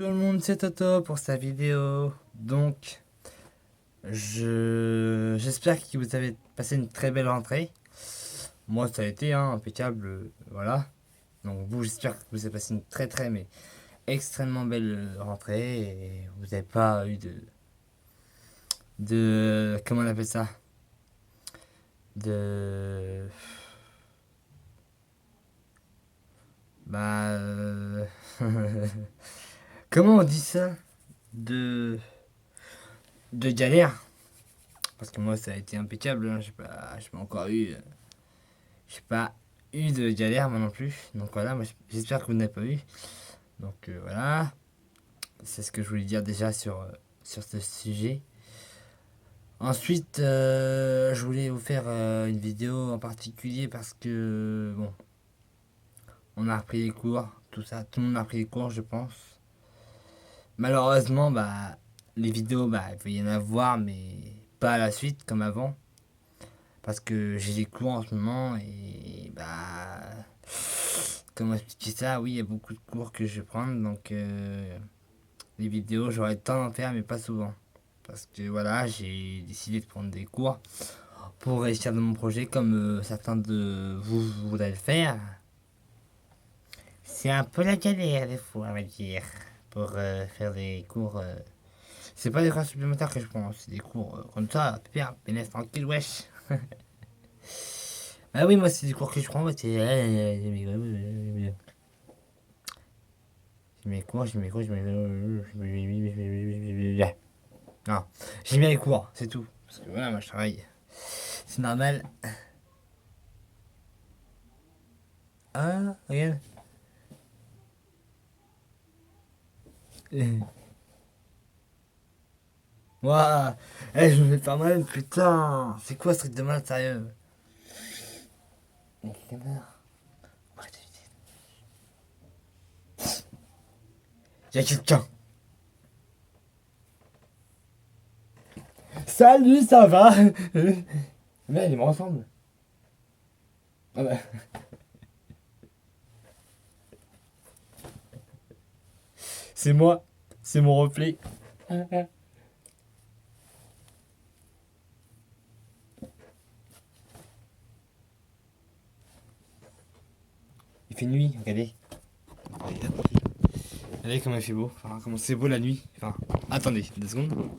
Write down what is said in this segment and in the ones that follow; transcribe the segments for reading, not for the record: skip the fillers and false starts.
Tout le monde, c'est Toto pour sa vidéo. Donc, j'espère que vous avez passé une très belle rentrée. Moi, ça a été impeccable, voilà. Donc vous, j'espère que vous avez passé une mais extrêmement belle rentrée et vous n'avez pas eu de comment on appelle ça, de bah comment on dit ça, de de galère. Parce que moi, ça a été impeccable. J'ai pas encore eu. J'ai pas eu de galère, moi non plus. Donc voilà, moi, j'espère que vous n'avez pas eu. Donc voilà. C'est ce que je voulais dire déjà sur ce sujet. Ensuite, je voulais vous faire une vidéo en particulier parce que, bon, on a repris les cours, tout ça. Tout le monde a repris les cours, je pense. Malheureusement, bah, les vidéos, bah, il va y en avoir, mais pas à la suite comme avant. Parce que j'ai des cours en ce moment et bah comment expliquer ça. Oui, il y a beaucoup de cours que je vais prendre, donc les vidéos j'aurai le temps d'en faire mais pas souvent. Parce que voilà, j'ai décidé de prendre des cours pour réussir dans mon projet comme certains de vous voudraient le faire. C'est un peu la galère des fois, on va dire, pour faire des cours. C'est pas des cours supplémentaires que je prends, c'est des cours comme ça, pépère, pénètre tranquille, wesh. Ah oui, moi, c'est des cours que je prends. Moi, c'est. J'ai mes cours, j'ai mes cours, j'ai mes. Non, j'ai mis les cours, c'est tout. Parce que voilà, moi, je travaille. C'est normal. Ah, regarde. Waouh, je me fais faire mal, putain. C'est quoi ce truc de mal, sérieux? Il y a quelqu'un. Salut, ça va? Mais ils me ressemblent. Ah bah. C'est moi, c'est mon reflet. Il fait nuit, regardez. Regardez comment il fait beau. Enfin, comment c'est beau la nuit. Enfin, attendez, 2 secondes.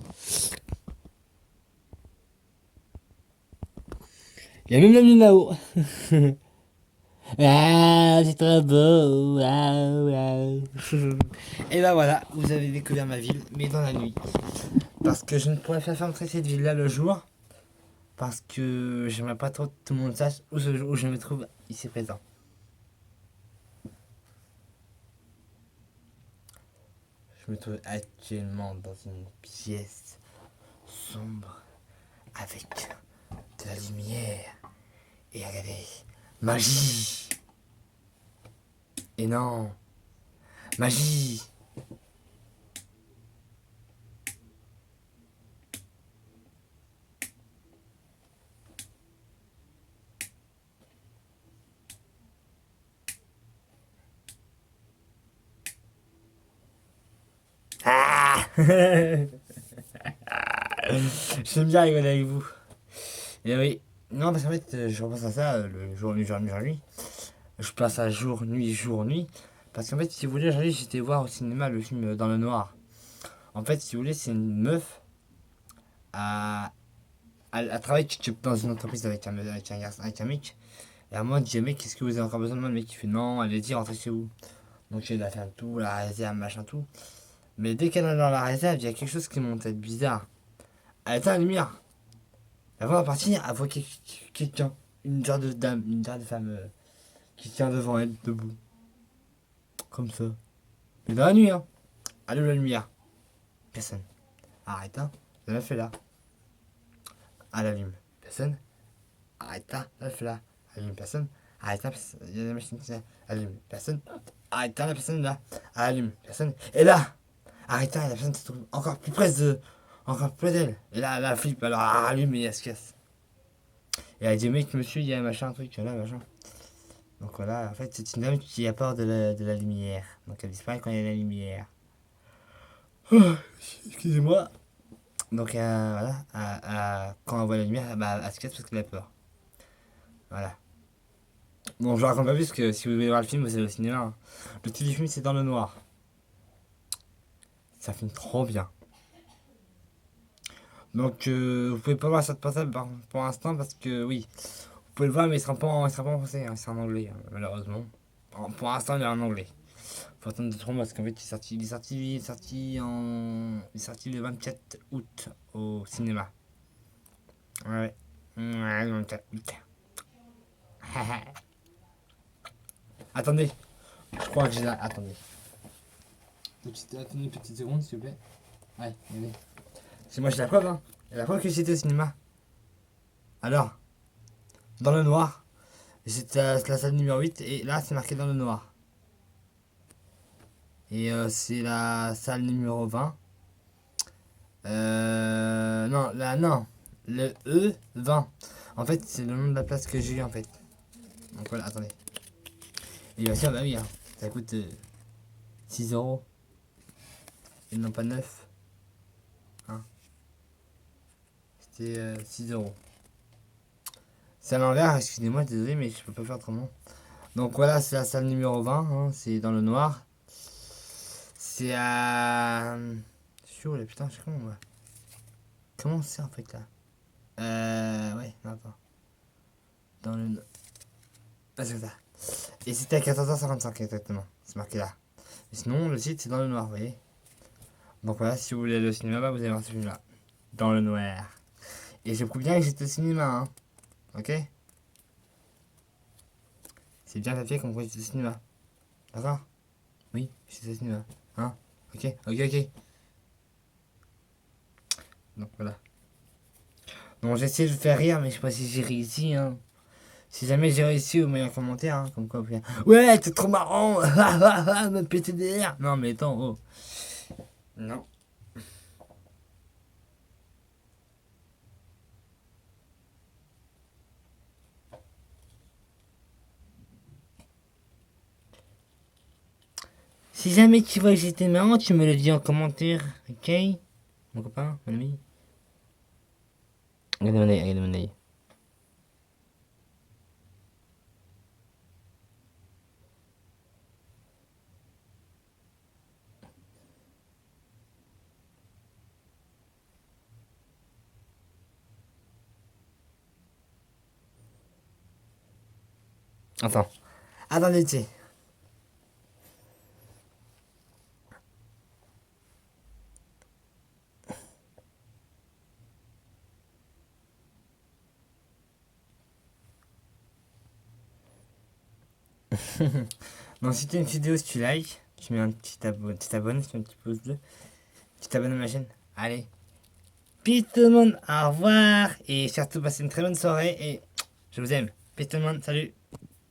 Il y a même la lune là-haut. Ah, c'est trop beau. Waouh, waouh. Et ben voilà, vous avez découvert ma ville, mais dans la nuit. Parce que je ne pourrais pas faire entrer cette ville-là le jour. Parce que j'aimerais pas trop que tout le monde sache où je me trouve ici présent. Je me trouve actuellement dans une pièce sombre avec de la lumière. Et regardez, magie. Et non, magie. Ah. J'aime bien rigoler avec vous. Et oui, non, parce qu'en fait, je repense à ça, le jour, nuit, jour, nuit, jour, nuit. Je passe à jour, nuit, jour, nuit. Parce qu'en fait, si vous voulez, aujourd'hui, j'étais voir au cinéma le film Dans le Noir. En fait, si vous voulez, c'est une meuf à travailler dans une entreprise avec un garçon, avec un mec. Et à moi, je dis, mec, qu'est-ce que vous avez encore besoin de moi? Le mec, il fait, non, allez-y, rentrez chez vous. Donc, il a fait tout, la réserve, machin, tout. Mais dès qu'elle est dans la réserve, il y a quelque chose qui monte être bizarre. Elle éteint la lumière. Avant de partir, elle voit quelqu'un. Une genre de dame, une genre de femme qui tient devant elle, debout. Comme ça. Mais dans la nuit, hein. Allume la lumière. Personne. Arrête, hein. La meuf est là. Elle allume. Personne. Arrête, hein. La meuf est là. Allume. Personne. Arrête, hein. Il y a des machines qui allume. Personne. Arrête, hein. La personne est là. Elle allume. Personne. Et là. Arrête, hein. La personne se trouve encore plus près de. Encore plus près d'elle. Et là, elle flippe. Alors, elle allume et elle se casse. Et elle dit, mec, monsieur, il y a un machin, un truc, là, machin. Donc voilà, en fait, c'est une dame qui a peur de la lumière. Donc elle disparaît quand il y a la lumière. Excusez-moi. Donc voilà, quand on voit la lumière, bah, elle se casse parce qu'elle a peur. Voilà. Bon, je vous raconte pas plus que si vous voulez voir le film, vous allez au cinéma, hein. Le titre du film, c'est Dans le noir. Ça filme trop bien. Donc vous pouvez pas voir ça de portable pour l'instant parce que oui, vous pouvez le voir mais il sera pas en français, hein, c'est en anglais hein, malheureusement. Pour l'instant il est en anglais. Faut attendre 2-3 mois parce qu'en fait il est sorti le 24 août au cinéma. Ouais. Ouais, le 24 août. Attendez, je crois que j'ai la... Attendez. Attendez une petite seconde s'il vous plaît. Ouais, allez. C'est moi j'ai la preuve hein. J'ai la preuve que j'étais au cinéma. Alors, dans le noir. J'étais à la salle numéro 8 et là c'est marqué dans le noir. Et c'est la salle numéro 20. Non, là non. Le E20. En fait, c'est le nom de la place que j'ai eu en fait. Donc voilà, attendez. Et bien sûr, bah oui, hein, ça coûte 6 euros. Et non pas 9. Hein. C'était 6 euros. C'est à l'envers, excusez-moi, désolé, mais je peux pas faire autrement. Donc voilà, c'est la salle numéro 20, hein, c'est dans le noir. C'est à... Je suis où là, putain, je sais comment on va. Comment c'est en fait là? Ouais, non, attends. Dans le... Ah, c'est ça. Et c'était à 14h55 exactement, c'est marqué là. Et sinon, le site c'est dans le noir, vous voyez. Donc voilà, si vous voulez aller au cinéma, bah, vous allez voir ce film là. Dans le noir. Et je prouve bien que j'étais au cinéma, hein. Ok? C'est bien papier comme quoi j'étais au cinéma. D'accord? Oui, j'étais au cinéma. Hein? Ok, ok, ok. Donc voilà. Donc j'essaie de faire rire, mais je sais pas si j'ai réussi, hein. Si jamais j'ai réussi, vous mettez un commentaire, hein, comme quoi vous pouvez... Ouais, t'es trop marrant. Me péter des airs. Non, mais attends, oh. Non. Si jamais tu vois que j'étais marrant, tu me le dis en commentaire, ok? Mon copain, mon ami. Regardez mon œil, regardez mon œil. Attends. Attendez, tu sais. Donc si tu as une vidéo, si tu likes, tu mets un petit abonne, tu mets un petit pouce bleu, tu t'abonnes à ma chaîne. Allez. Peace tout le monde, au revoir. Et surtout, passez une très bonne soirée et je vous aime. Peace tout le monde, salut.